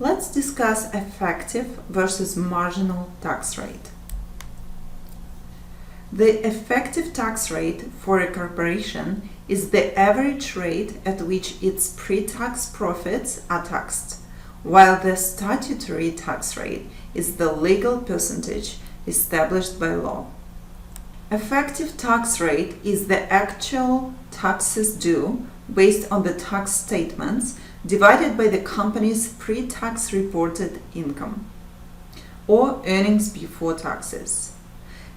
Let's discuss effective versus marginal tax rate. The effective tax rate for a corporation is the average rate at which its pre-tax profits are taxed, while the statutory tax rate is the legal percentage established by law. Effective tax rate is the actual taxes due based on the tax statements divided by the company's pre-tax reported income, or earnings before taxes.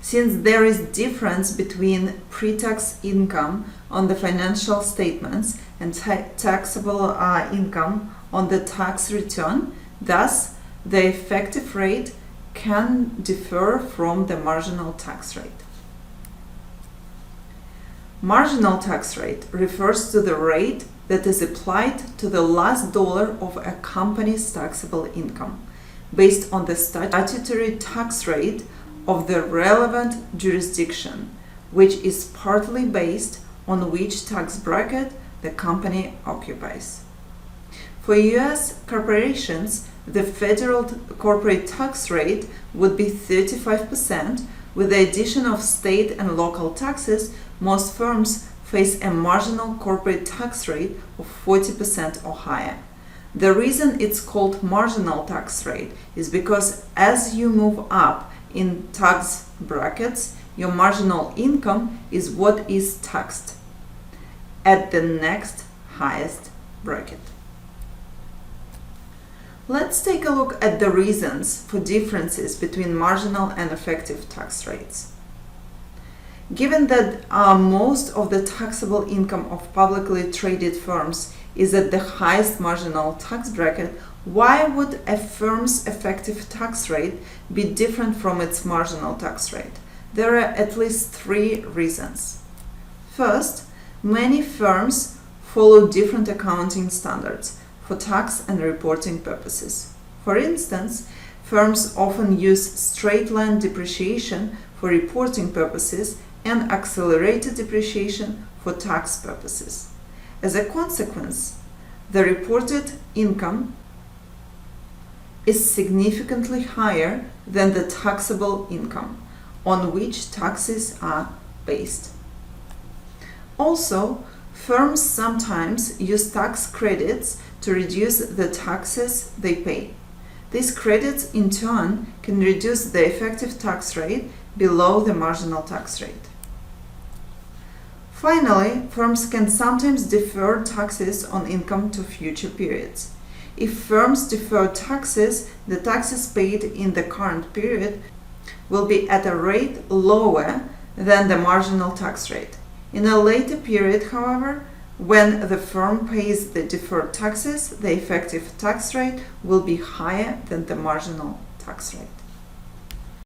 Since there is difference between pre-tax income on the financial statements and taxable income on the tax return, thus the effective rate can differ from the marginal tax rate. Marginal tax rate refers to the rate that is applied to the last dollar of a company's taxable income, based on the statutory tax rate of the relevant jurisdiction, which is partly based on which tax bracket the company occupies. For U.S. corporations, the federal corporate tax rate would be 35%. With the addition of state and local taxes, most firms face a marginal corporate tax rate of 40% or higher. The reason it's called marginal tax rate is because as you move up in tax brackets, your marginal income is what is taxed at the next highest bracket. Let's take a look at the reasons for differences between marginal and effective tax rates. Given that most of the taxable income of publicly traded firms is at the highest marginal tax bracket, why would a firm's effective tax rate be different from its marginal tax rate? There are at least 3 reasons. First, many firms follow different accounting standards for tax and reporting purposes. For instance, firms often use straight-line depreciation for reporting purposes and accelerated depreciation for tax purposes. As a consequence, the reported income is significantly higher than the taxable income on which taxes are based. Also, firms sometimes use tax credits to reduce the taxes they pay. These credits, in turn, can reduce the effective tax rate below the marginal tax rate. Finally, firms can sometimes defer taxes on income to future periods. If firms defer taxes, the taxes paid in the current period will be at a rate lower than the marginal tax rate. In a later period, however, when the firm pays the deferred taxes, the effective tax rate will be higher than the marginal tax rate.